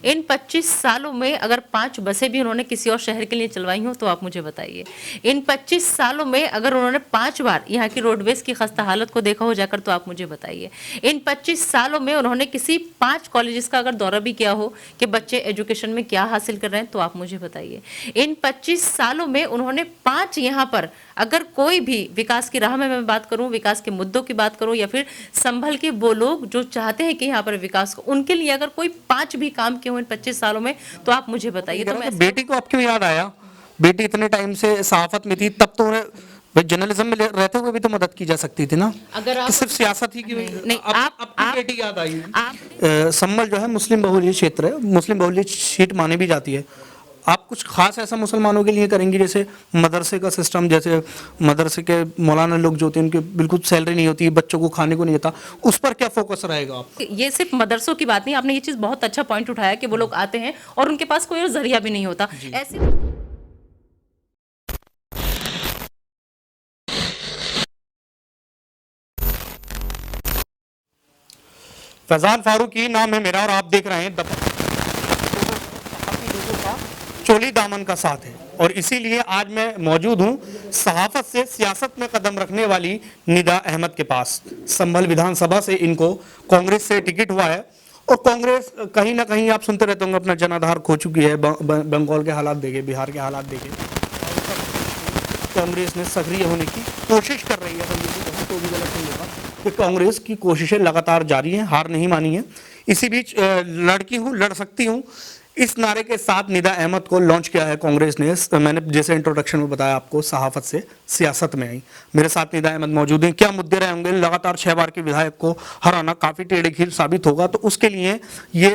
इन 25 सालों में अगर 5 बसें भी उन्होंने किसी और शहर के लिए चलवाई हो तो आप मुझे बताइए। इन 25 सालों में अगर उन्होंने 5 बार यहाँ की रोडवेज की खस्ता हालत को देखा हो जाकर तो आप मुझे बताइए। इन 25 सालों में उन्होंने किसी 5 कॉलेजेस का अगर दौरा भी किया हो कि बच्चे एजुकेशन में क्या हासिल कर रहे हैं तो आप मुझे बताइए। इन 25 सालों में उन्होंने 5 यहाँ पर अगर कोई भी विकास की राह में मैं बात करूं, विकास के मुद्दों की बात करूं, या फिर संभल के वो लोग जो चाहते हैं कि यहाँ पर विकास को, उनके लिए अगर कोई 5 भी काम किए हो इन 25 सालों में तो आप मुझे बताइए। तो मैं बेटी को आपको याद आया? बेटी इतने टाइम से सहाफत में थी, तब तो उन्हें जर्नलिज्म में रहते हुए भी तो मदद की जा सकती थी ना। अगर आप सिर्फ सियासत ही क्यों? नहीं, आपकी बेटी याद आई। संभल जो है मुस्लिम बहुल्य क्षेत्र है, मुस्लिम बहुल्य सीट मानी भी जाती है। आप कुछ खास ऐसा मुसलमानों के लिए करेंगी, जैसे मदरसे का सिस्टम, जैसे मदरसे के मौलाना लोग जो होते हैं उनके बिल्कुल सैलरी नहीं होती, बच्चों को खाने को नहीं देता, उस पर क्या फोकस रहेगा आप? ये सिर्फ मदरसों की बात नहीं, आपने ये चीज बहुत अच्छा पॉइंट उठाया कि वो लोग आते हैं और उनके पास कोई और जरिया भी नहीं होता। ऐसे फैजान फारूकी नाम है मेरा और आप देख रहे हैं चोली दामन का साथ है, और इसीलिए आज मैं मौजूद हूं सहाफत से सियासत में कदम रखने वाली निदा अहमद के पास। संभल विधानसभा से इनको कांग्रेस से टिकट हुआ है, और कांग्रेस कहीं ना कहीं आप सुनते रहते होंगे अपना जनाधार खो चुकी है। बंगाल के हालात देखे, बिहार के हालात देखे, कांग्रेस ने सक्रिय होने की कोशिश कर रही है। तो भी गलत नहीं होगा कि कांग्रेस की कोशिशें लगातार जारी हैं, हार नहीं मानी है। इसी बीच लड़की हूँ, लड़ सकती हूँ, इस नारे के साथ निदा अहमद को लॉन्च किया है कांग्रेस ने। मैंने जैसे इंट्रोडक्शन में बताया आपको, सहाफत से सियासत में आई। मेरे साथ निदा अहमद मौजूद हैं। क्या मुद्दे रहे होंगे? लगातार 6 बार के विधायक को हराना काफी टेढ़े खीर साबित होगा, तो उसके लिए ये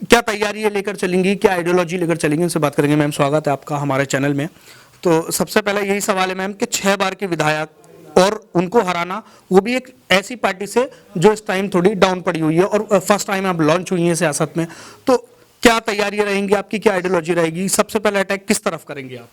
क्या तैयारी लेकर चलेंगी, क्या आइडियोलॉजी लेकर चलेंगी, उनसे बात करेंगे। मैम, स्वागत है आपका हमारे चैनल में। तो सबसे पहले यही सवाल है मैम कि 6 बार के विधायक और उनको हराना, वो भी एक ऐसी पार्टी से जो इस टाइम थोड़ी डाउन पड़ी हुई है और फर्स्ट टाइम आप लॉन्च हुई है सियासत में, तो क्या तैयारियां रहेंगी आपकी, क्या आइडियोलॉजी रहेगी? सबसे पहले अटैक किस तरफ करेंगे आप?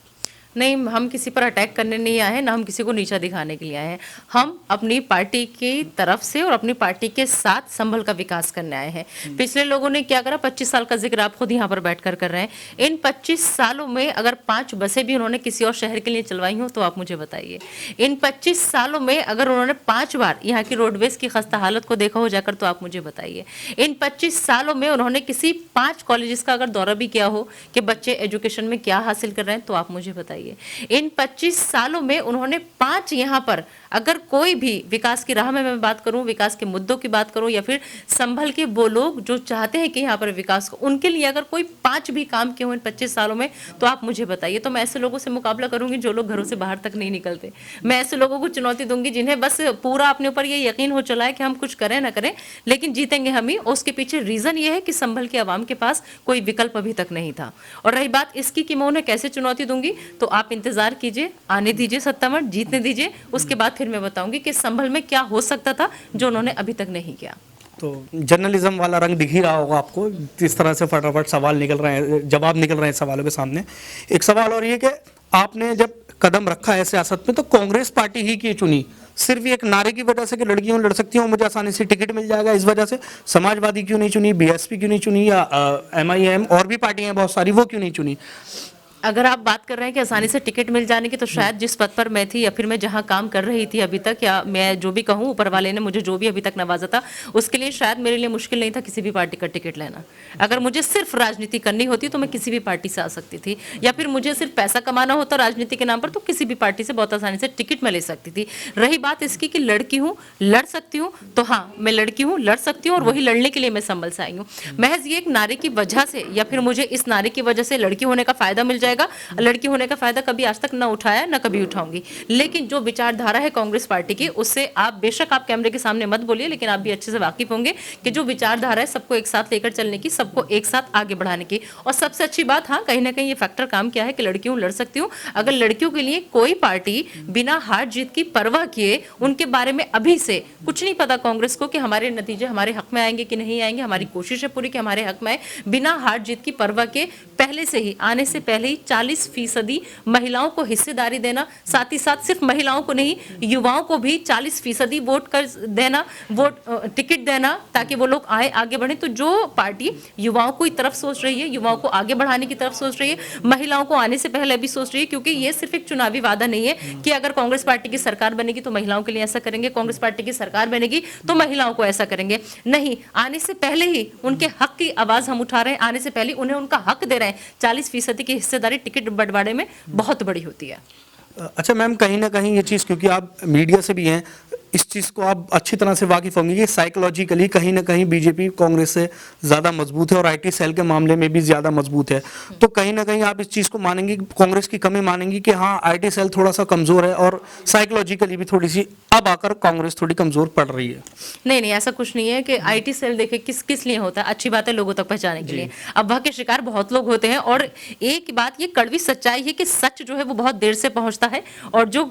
नहीं, हम किसी पर अटैक करने नहीं आए हैं, ना हम किसी को नीचा दिखाने के लिए आए हैं। हम अपनी पार्टी की तरफ से और अपनी पार्टी के साथ संभल का विकास करने आए हैं। पिछले लोगों ने क्या करा, 25 साल का जिक्र आप खुद यहाँ पर बैठकर कर रहे हैं। इन 25 सालों में अगर 5 बसें भी उन्होंने किसी और शहर के लिए चलवाई हो तो आप मुझे बताइए। इन 25 सालों में अगर उन्होंने 5 बार यहाँ की रोडवेज की खस्ता हालत को देखा हो जाकर तो आप मुझे बताइए। इन 25 सालों में उन्होंने किसी 5 कॉलेजेस का अगर दौरा भी किया हो कि बच्चे एजुकेशन में क्या हासिल कर रहे हैं तो आप मुझे बताइए। इन 25 सालों में उन्होंने 5 यहाँ पर अगर कोई भी विकास की राह में मैं बात करूं, विकास के मुद्दों की बात करूं, या फिर संभल के वो लोग जो चाहते हैं कि यहाँ पर विकास को, उनके लिए अगर कोई 5 भी काम किए हो इन 25 सालों में तो आप मुझे बताइए। तो मैं ऐसे लोगों से मुकाबला करूंगी जो लोग घरों से बाहर तक नहीं निकलते। मैं ऐसे लोगों को चुनौती दूंगी जिन्हें बस पूरा अपने ऊपर ये यकीन हो चला है कि हम कुछ करें ना करें लेकिन जीतेंगे हम ही। उसके पीछे रीजन ये है कि संभल के आवाम के पास कोई विकल्प अभी तक नहीं था। और रही बात इसकी कि मैं उन्हें कैसे चुनौती दूंगी, तो आप इंतजार कीजिए, आने दीजिए सत्ता में, जीतने दीजिए, उसके बाद फिर मैं बताऊंगी कि संभल में क्या हो सकता था जो उन्होंने अभी तक नहीं किया। तो जर्नलिज्म वाला रंग दिख ही रहा होगा आपको, जिस तरह से फटाफट सवाल निकल रहे हैं, जवाब निकल रहे हैं सवालों के सामने। एक सवाल और ये कि आपने जब कदम रखा है सियासत में तो कांग्रेस पार्टी ही की चुनी, सिर्फ एक नारे की वजह से कि लड़कियों लड़ सकती हूँ, मुझे आसानी से टिकट मिल जाएगा, इस वजह से? समाजवादी क्यों नहीं चुनी, बीएसपी क्यों नहीं चुनी, या MIM और भी पार्टियां बहुत सारी, वो क्यों नहीं चुनी? अगर आप बात कर रहे हैं कि आसानी से टिकट मिल जाने की, तो शायद जिस पद पर मैं थी या फिर मैं जहां काम कर रही थी अभी तक, या मैं जो भी कहूं, ऊपर वाले ने मुझे जो भी अभी तक नवाजा था, उसके लिए शायद मेरे लिए मुश्किल नहीं था किसी भी पार्टी का टिकट लेना। अगर मुझे सिर्फ राजनीति करनी होती तो मैं किसी भी पार्टी से आ सकती थी, या फिर मुझे सिर्फ पैसा कमाना होता राजनीति के नाम पर तो किसी भी पार्टी से बहुत आसानी से टिकट मैं ले सकती थी। रही बात इसकी कि लड़की हूँ, लड़ सकती हूँ, तो हाँ मैं लड़की हूँ, लड़ सकती हूँ, और वही लड़ने के लिए मैं संभल से आई हूँ। महज ये एक नारे की वजह से या फिर मुझे इस नारे की वजह से लड़की होने का फायदा मिल जाएगा, लड़की होने का फायदा कभी आज तक ना उठाया ना कभी उठाऊंगी। लेकिन जो विचारधारा है कांग्रेस पार्टी की, उससे आप बेशक आप कैमरे के सामने मत बोलिए, लेकिन आप भी अच्छे से वाकिफ होंगे कि जो विचारधारा है सबको एक साथ लेकर चलने की, सबको एक साथ आगे बढ़ाने की। और सबसे अच्छी बात, हाँ कहीं ना कहीं ये फैक्टर काम किया है कि लड़कियों लड़ सकती हूँ। अगर लड़कियों के लिए कोई पार्टी बिना हार जीत की परवाह किए, उनके बारे में अभी से कुछ नहीं पता कांग्रेस को कि हमारे नतीजे हमारे हक में आएंगे कि नहीं आएंगे, हमारी कोशिश है पूरी कि हमारे हक में आए, बिना हार जीत की परवाह के पहले से ही, आने से पहले ही 40% महिलाओं को हिस्सेदारी देना, साथ ही साथ सिर्फ महिलाओं को नहीं, युवाओं को भी 40% वोट कर देना, वोट टिकट देना, ताकि वो लोग आए, आगे बढ़े। तो जो पार्टी युवाओं को तरफ सोच रही है, युवाओं को आगे बढ़ाने की तरफ सोच रही है, महिलाओं को आने से पहले भी सोच रही है, क्योंकि ये सिर्फ एक चुनावी वादा नहीं है कि अगर कांग्रेस पार्टी की सरकार बनेगी तो महिलाओं के लिए ऐसा करेंगे, कांग्रेस पार्टी की सरकार बनेगी तो महिलाओं को ऐसा करेंगे। नहीं, आने से पहले ही उनके हक की आवाज हम उठा रहे हैं, आने से पहले उन्हें उनका हक दे रहे हैं। 40% की हिस्सेदारी टिकट बंटवारे में बहुत बड़ी होती है। अच्छा मैम, कहीं ना कहीं ये चीज़, क्योंकि आप मीडिया से भी हैं, इस चीज़ को आप अच्छी तरह से वाकिफ होंगे कि साइकोलॉजिकली कहीं ना कहीं बीजेपी कांग्रेस से ज़्यादा मजबूत है और आईटी सेल के मामले में भी ज़्यादा मजबूत है। तो कहीं ना कहीं आप इस चीज़ को मानेंगे, कांग्रेस की कमी मानेंगी कि हाँ आईटी सेल थोड़ा सा कमज़ोर है और साइकोलॉजिकली भी थोड़ी सी अब आकर कांग्रेस थोड़ी कमज़ोर पड़ रही है? नहीं नहीं, ऐसा कुछ नहीं है कि आईटी सेल देखे किस किस लिए होता है, अच्छी बात है लोगों तक पहुंचाने के लिए। अफवाह के शिकार बहुत लोग होते हैं, और एक बात ये कड़वी सच्चाई है कि सच जो है वो बहुत देर से पहुंचता है, और जो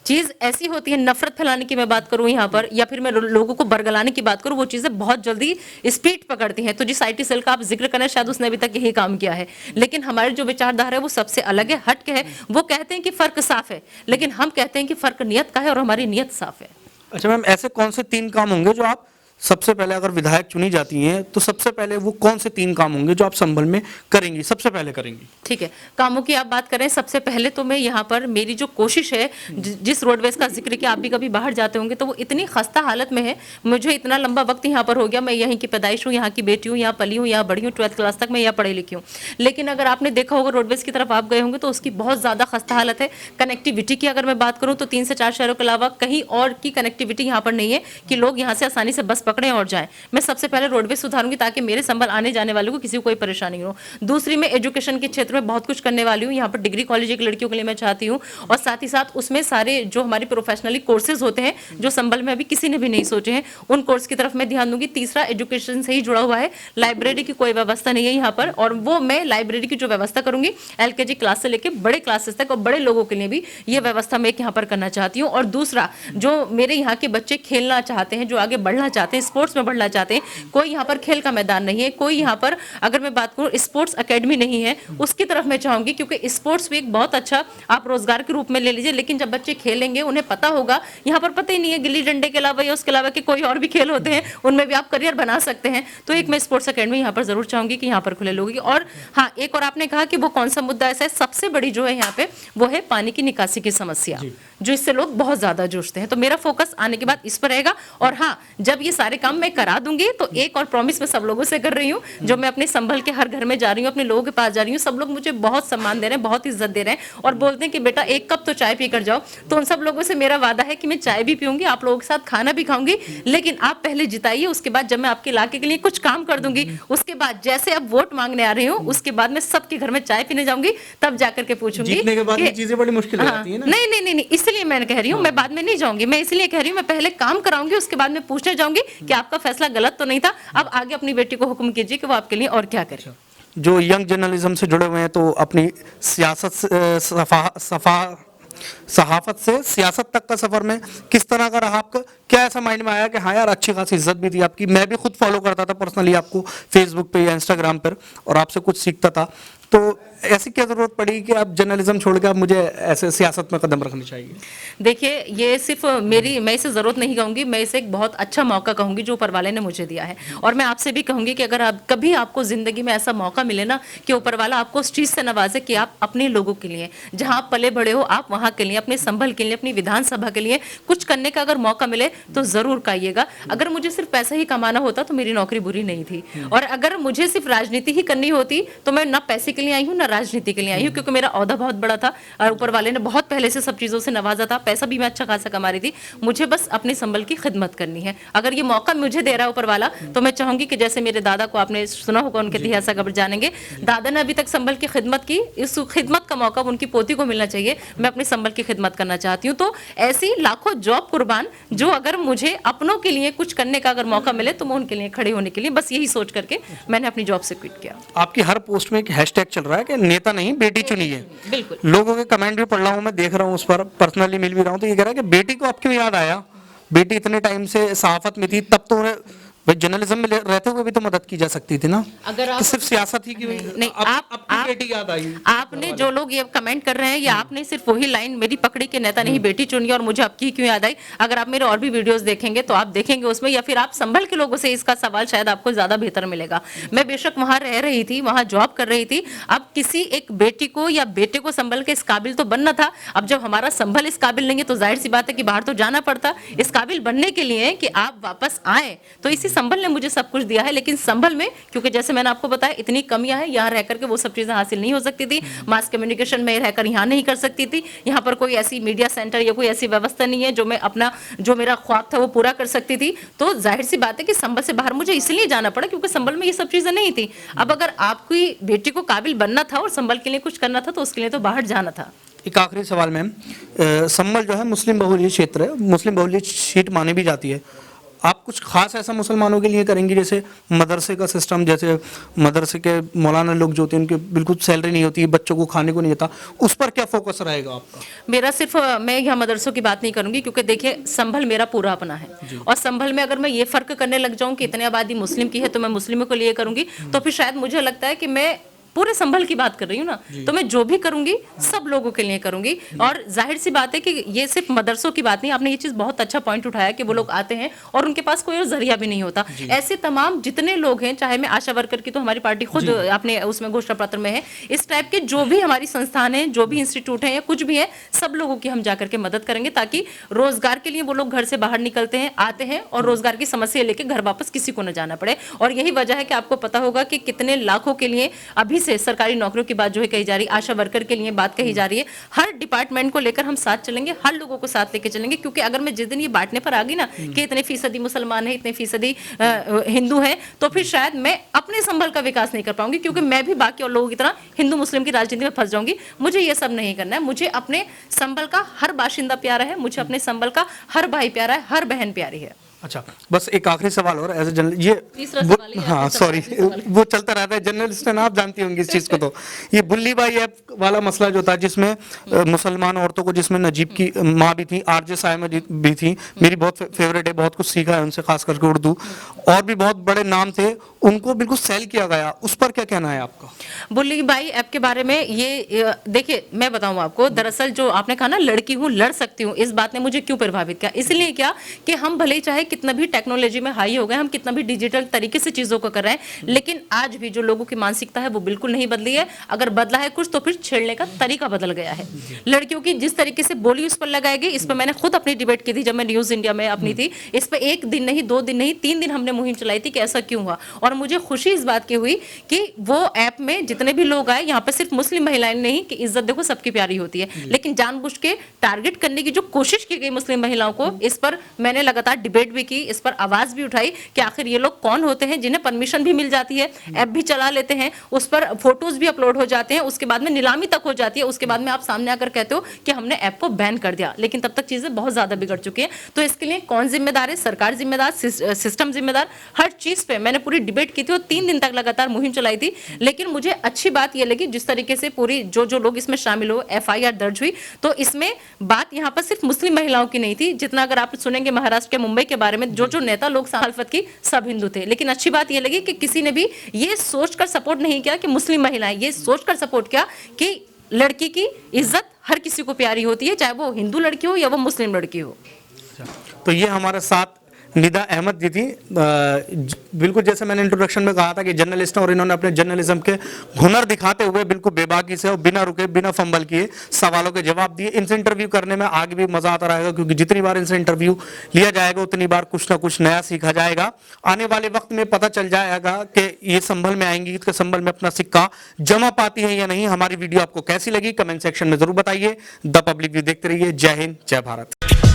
चीज ऐसी होती है, नफरत फैलाने की मैं बात करूं यहाँ पर, या फिर मैं लोगों को बरगलाने की बात करूं, वो चीजें बहुत जल्दी स्पीड पकड़ती हैं। तो जिस आईटी सेल का आप जिक्र करें, शायद उसने अभी तक यही काम किया है, लेकिन हमारे जो विचारधारा है वो सबसे अलग है, हटके है। वो कहते हैं कि फर्क साफ है, लेकिन हम कहते हैं कि फर्क नियत का है, और हमारी नियत साफ है। अच्छा मैम, ऐसे कौन से 3 काम होंगे जो आप सबसे पहले, अगर विधायक चुनी जाती हैं तो सबसे पहले वो कौन से 3 काम होंगे जो आप संभल में करेंगी, सबसे पहले करेंगी? ठीक है, कामों की आप बात करें, सबसे पहले तो मैं यहाँ पर मेरी जो कोशिश है, जिस रोडवेज का जिक्र किया, आप भी कभी बाहर जाते होंगे तो वो इतनी खस्ता हालत में है। मुझे इतना लंबा वक्त यहाँ पर हो गया, मैं यहीं की पैदाइश हूँ, यहाँ की बेटी हूँ, यहाँ पली हूँ, यहाँ बड़ी हूँ, 12th क्लास तक मैं यहाँ पढ़ी लिखी हूँ। लेकिन अगर आपने देखा होगा रोडवेज की तरफ आप गए होंगे तो उसकी बहुत ज़्यादा खस्ता हालत है। कनेक्टिविटी की अगर मैं बात करूँ तो 3 से 4 शहरों के अलावा कहीं और की कनेक्टिविटी यहाँ पर नहीं है कि लोग यहाँ से आसानी से बस पकड़ें और जाएं। मैं सबसे पहले रोडवेज सुधारूंगी ताकि मेरे संभल आने जाने वालों को किसी को कोई परेशानी हो। दूसरी, मैं एजुकेशन के क्षेत्र में बहुत कुछ करने वाली हूँ। यहाँ पर डिग्री कॉलेज एक लड़कियों के लिए मैं चाहती हूँ, और साथ ही साथ उसमें सारे जो हमारे प्रोफेशनली कोर्सेज होते हैं जो संभल में अभी किसी ने भी नहीं सोचे हैं, उन कोर्स की तरफ मैं ध्यान दूंगी। तीसरा, एजुकेशन से ही जुड़ा हुआ है, लाइब्रेरी की कोई व्यवस्था नहीं है यहाँ पर, और वो मैं लाइब्रेरी की जो व्यवस्था करूंगी LKG क्लास से लेकर बड़े क्लासेस तक, और बड़े लोगों के लिए भी ये व्यवस्था मैं यहाँ पर करना चाहती हूँ। और दूसरा, जो मेरे यहाँ के बच्चे खेलना चाहते हैं, जो आगे बढ़ना चाहते हैं, स्पोर्ट्स में बढ़ना चाहते हैं, कोई यहाँ पर खेल का मैदान नहीं है, कोई यहाँ पर अगर मैं बात करूँ स्पोर्ट्स एकेडमी नहीं है, उसकी तरफ मैं चाहूंगी, क्योंकि स्पोर्ट्स भी एक बहुत अच्छा आप रोजगार के रूप में ले लीजिए, लेकिन जब बच्चे खेलेंगे उन्हें पता होगा, यहाँ पर पता ही नहीं है गिल्ली डंडे के अलावा या उसके अलावा कि कोई और भी खेल होते हैं, उनमें भी आप करियर बना सकते हैं। तो एक मैं स्पोर्ट्स एकेडमी यहाँ पर जरूर चाहूंगी कि यहाँ पर खुले लोगों की। और हाँ, एक और आपने कहा कि वो कौन सा मुद्दा ऐसा है, सबसे बड़ी जो है यहाँ पे वो है पानी की निकासी की समस्या, जो इससे लोग बहुत ज्यादा जूझते हैं। तो मेरा फोकस आने के बाद इस पर रहेगा। और हाँ, जब ये सारे काम मैं करा दूंगी तो एक और प्रॉमिस मैं सब लोगों से कर रही हूँ, जो मैं अपने संभल के हर घर में जा रही हूँ, अपने लोगों के पास जा रही हूँ, सब लोग मुझे बहुत सम्मान दे रहे हैं, बहुत इज्जत दे रहे हैं, और बोलते हैं कि बेटा 1 कप तो चाय पी कर जाओ। तो उन सब लोगों से मेरा वादा है कि मैं चाय भी पीऊंगी, आप लोगों के साथ खाना भी खाऊंगी, लेकिन आप पहले जिताइए, उसके बाद जब मैं आपके इलाके के लिए कुछ काम कर दूंगी, उसके बाद जैसे आप वोट मांगने आ रही हूँ, उसके बाद मैं सबके घर में चाय पीने जाऊंगी, तब जाकर के पूछूंगी। जीतने के बाद ये चीजें बड़ी मुश्किल हो जाती है ना? नहीं नहीं नहीं, इसलिए मैं कह रही हूँ, मैं बाद में नहीं जाऊंगी, मैं इसलिए कह रही हूँ, मैं पहले काम कराऊंगी, उसके बाद मैं पूछने जाऊंगी कि आपका फैसला गलत तो नहीं था, अब आगे अपनी बेटी को हुक्म कीजिए कि वो आपके लिए और क्या करे। जो यंग जर्नलिज्म से जुड़े हुए हैं, तो अपनी सहाफत से सियासत तक का सफर में किस तरह का रहा आपका? क्या ऐसा माइंड में आया कि हाँ यार अच्छी खासी इज्जत भी थी आपकी, मैं भी खुद फॉलो करता था पर्सनली आपको फेसबुक पे या इंस्टाग्राम पर, और आपसे कुछ सीखता था, तो ऐसी क्या जरूरत पड़ी कि आप जर्नलिज्म छोड़ के आप मुझे ऐसे सियासत में कदम रखनी चाहिए? देखिए, ये सिर्फ मेरी, मैं इसे जरूरत नहीं कहूंगी, मैं इसे एक बहुत अच्छा मौका कहूंगी जो ऊपर वाले ने मुझे दिया है। और मैं आपसे भी कहूंगी कि अगर आप कभी आपको जिंदगी में ऐसा मौका मिले ना कि ऊपर वाला आपको उस चीज से नवाजे कि आप अपने लोगों के लिए, जहां आप पले बड़े हो, आप वहां के लिए, अपने संभल के लिए, अपनी विधानसभा के लिए कुछ करने का अगर मौका मिले तो जरूर कहिएगा। अगर मुझे सिर्फ पैसा ही कमाना होता तो मेरी नौकरी बुरी नहीं थी, और अगर मुझे सिर्फ राजनीति ही करनी होती तो मैं ना पैसे के लिए आई हूँ ना राजनीति के लिए आई हूँ, क्योंकि मेरा औहदा बहुत बड़ा था और ऊपर वाले ने बहुत पहले से सब चीजों से नवाजा था, पैसा भी मैं अच्छा खासा कमा रही थी, मुझे बस अपने संबल की खिदमत करनी है। अगर ये मौका मुझे दे रहा है ऊपर वाला, तो मैं चाहूंगी कि जैसे मेरे दादा को आपने सुना होगा, उनके इतिहास अगर जानेंगे, दादा ने अभी तक संबल की खिदमत की, इस खिदमत का मौका उनकी पोती को मिलना चाहिए। मैं अपने संबल की खिदमत करना चाहती हूँ। तो ऐसी लाखों जॉब कुर्बान, जो अगर मुझे अपनों के लिए कुछ करने का अगर मौका मिले तो मैं उनके लिए खड़े होने के लिए, बस यही सोच करके मैंने अपनी जॉब से क्विट किया। आपकी हर पोस्ट में एक हैशटैग चल रहा है कि नेता नहीं बेटी चुनी है। बिल्कुल, लोगों के कमेंट भी पढ़ रहा हूँ, मैं देख रहा हूँ, उस पर पर्सनली मिल भी रहा हूँ, तो ये कह रहा है कि बेटी को अब क्यों याद आया? बेटी इतने टाइम से सहाफत में थी, तब तो उन्हें भाई जर्नलिज्म में रहते हुए भी तो मदद की जा सकती थी ना, अगर आप कि सिर्फ सियासत ही की नहीं, आपकी बेटी याद आई। आपने जो लोग ये कमेंट कर रहे हैं, या आपने सिर्फ वही लाइन मेरी पकड़ी के नेता नहीं बेटी चुनी और मुझे आपकी क्यों याद आई, अगर आप मेरे और भी वीडियोस देखेंगे तो आप देखेंगे उसमें, या फिर आप संभल के लोगों से इसका सवाल शायद आपको ज्यादा बेहतर मिलेगा। मैं बेशक वहां रह रही थी, वहां जॉब कर रही थी, अब किसी एक बेटी को या बेटे को संभल के इस काबिल तो बनना था। अब जब हमारा संभल इस काबिल नहीं है तो जाहिर सी बात है कि बाहर तो जाना पड़ता इस काबिल बनने के लिए कि आप वापस आए। तो इसी संभल ने मुझे सब कुछ दिया है, लेकिन संभल में क्योंकि जैसे मैंने आपको बताया इतनी कमियां हैं, यहाँ रह करके वो सब चीजें हासिल नहीं हो सकती थी। मास कम्युनिकेशन में रहकर यहाँ नहीं कर सकती थी, यहाँ पर कोई ऐसी मीडिया सेंटर या कोई ऐसी व्यवस्था नहीं है जो मैं अपना जो मेरा ख्वाब था वो पूरा कर सकती थी। तो जाहिर सी बात है कि संभल से बाहर मुझे इसलिए जाना पड़ा क्योंकि संभल में ये सब चीजें नहीं थी। अब अगर आपकी बेटी को काबिल बनना था और संभल के लिए कुछ करना था तो उसके लिए तो बाहर जाना था। एक आखिरी सवाल मैम, संभल जो है मुस्लिम बहुल्य क्षेत्र है, मुस्लिम बहुल्य सीट मानी भी जाती है। आप कुछ खास ऐसा मुसलमानों के लिए करेंगी, जैसे मदरसे का सिस्टम, जैसे मदरसे के मौलाना लोग जो होते हैं उनके बिल्कुल सैलरी नहीं होती, बच्चों को खाने को नहीं देता, उस पर क्या फोकस रहेगा आपका? मेरा सिर्फ मैं यहाँ मदरसों की बात नहीं करूंगी क्योंकि देखिए संभल मेरा पूरा अपना है, और संभल में अगर मैं ये फर्क करने लग जाऊं कि इतनी आबादी मुस्लिम की है तो मैं मुस्लिमों को लिए करूंगी, तो फिर शायद मुझे लगता है कि मैं पूरे संभल की बात कर रही हूँ ना, तो मैं जो भी करूंगी सब लोगों के लिए करूंगी। और जाहिर सी बात है कि ये सिर्फ मदरसों की बात नहीं, आपने ये चीज बहुत अच्छा पॉइंट उठाया कि वो लोग आते हैं और उनके पास कोई और जरिया भी नहीं होता। ऐसे तमाम जितने लोग हैं, चाहे मैं आशा वर्कर की तो हमारी पार्टी खुद अपने उसमें घोषणा पत्र में है, इस टाइप के जो भी हमारी संस्थान है, जो भी इंस्टीट्यूट है या कुछ भी है, सब लोगों की हम जाकर के मदद करेंगे ताकि रोजगार के लिए वो लोग घर से बाहर निकलते हैं, आते हैं और रोजगार की समस्या लेके घर वापस किसी को न जाना पड़े। और यही वजह है कि आपको पता होगा कि कितने लाखों के लिए अभी से सरकारी नौकरियों की बात जो है कही जा रही है, आशा वर्कर के लिए बात कही जा रही है। हर डिपार्टमेंट को लेकर हम साथ चलेंगे, हर लोगों को साथ लेके चलेंगे, क्योंकि अगर मैं जिस दिन ये बांटने पर आ गई ना कि इतने फीसदी मुसलमान है, इतने फीसदी हिंदू है, तो फिर शायद मैं अपने संभल का विकास नहीं कर पाऊंगी, क्योंकि मैं भी बाकी और लोगों की तरह हिंदू मुस्लिम की राजनीति में फंस जाऊंगी। मुझे ये सब नहीं करना है। मुझे अपने संभल का हर बाशिंदा प्यारा है, मुझे अपने संभल का हर भाई प्यारा है, हर बहन प्यारी है। अच्छा, बस एक आखिरी सवाल और एज ए जर्नल, ये तीसरा सवाल है, हाँ सॉरी, वो चलता रहता है, जर्नलिस्ट है ना, आप जानती होंगी इस चीज को। तो ये बुल्ली बाई ऐप वाला मसला जो था, जिसमें मुसलमान औरतों को, जिसमें नजीब की माँ भी थी, आरजे साइमा भी थी, मेरी बहुत फेवरेट है, बहुत कुछ सीखा है उनसे, खास करके उर्दू, और भी बहुत बड़े नाम थे, उनको बिल्कुल सेल किया गया, उस पर क्या कहना है आपका? बुल्ली बाई ऐप के बारे में ये देखिए, मैं बताऊं आपको, दरअसल जो आपने कहा ना लड़की हूं लड़ सकती हूं, इस बात ने मुझे क्यों प्रभावित किया, इसलिए क्या कि हम भले ही चाहे कितना भी टेक्नोलॉजी में हाई हो गए, हम कितना भी डिजिटल तरीके से चीजों को कर रहे हैं, लेकिन आज भी जो लोगों की मानसिकता है वो बिल्कुल नहीं बदली है। अगर बदला है कुछ तो फिर छेड़ने का तरीका बदल गया है। लड़कियों की जिस तरीके से बोली उस पर लगाई गई, इस पर मैंने खुद अपनी डिबेट की थी जब मैं न्यूज इंडिया में अपनी थी, इस पर 1 दिन नहीं 2 दिन नहीं 3 दिन हमने मुहिम चलाई थी कि ऐसा क्यों हुआ। और मुझे खुशी इस बात की हुई कि वो ऐप में जितने भी लोग आए, यहाँ पे सिर्फ मुस्लिम महिलाएं नहीं, कि इज्जत देखो सबकी प्यारी होती है, लेकिन जानबूझ के टारगेट करने की जो कोशिश की गई मुस्लिम महिलाओं को, इस पर मैंने लगातार डिबेट भी की, इस पर आवाज भी उठाई कि आखिर ये लोग कौन होते हैं जिन्हें परमिशन भी मिल जाती है, ऐप भी चला लेते हैं, उस पर फोटोज भी अपलोड हो जाते हैं, उसके बाद में नीलामी तक हो जाती है, उसके बाद में आप सामने आकर कहते हो कि हमने ऐप को बैन कर दिया, लेकिन तब तक चीजें बहुत ज्यादा बिगड़ चुकी हैं। तो इसके लिए कौन जिम्मेदार है? सरकार जिम्मेदार, सिस्टम जिम्मेदार, हर चीज पे मैंने पूरी डिबेट की थी और 3 दिन तक लगातार मुहिम चलाई थी। लेकिन मुझे अच्छी बात यह लगी जिस तरीके से पूरी जो लोग इसमें शामिल हो, FIR दर्ज हुई, तो इसमें बात यहाँ पर सिर्फ मुस्लिम महिलाओं की नहीं थी, जितना अगर आप सुनेंगे महाराष्ट्र के मुंबई के बारे में, जो नेता लोग मुखालफत की सब हिंदू थे। लेकिन अच्छी बात यह लगी कि किसी ने भी ये सोचकर सपोर्ट नहीं किया कि मुस्लिम महिलाएं, ये सोचकर सपोर्ट किया कि लड़की की इज्जत हर किसी को प्यारी होती है, चाहे वो हिंदू लड़की हो या वो मुस्लिम लड़की हो। तो ये हमारे साथ निदा अहमद जी थी। बिल्कुल जैसे मैंने इंट्रोडक्शन में कहा था कि जर्नलिस्ट हैं और इन्होंने अपने जर्नलिज्म के हुनर दिखाते हुए बिल्कुल बेबाकी से और बिना रुके बिना फंबल किए सवालों के जवाब दिए। इनसे इंटरव्यू करने में आगे भी मजा आता रहेगा, क्योंकि जितनी बार इनसे इंटरव्यू लिया जाएगा उतनी बार कुछ ना कुछ नया सीखा जाएगा। आने वाले वक्त में पता चल जाएगा कि ये संभल में आएंगी, इसके संभल में अपना सिक्का जमा पाती है या नहीं। हमारी वीडियो आपको कैसी लगी कमेंट सेक्शन में जरूर बताइए। द पब्लिक व्यू देखते रहिए। जय हिंद, जय भारत।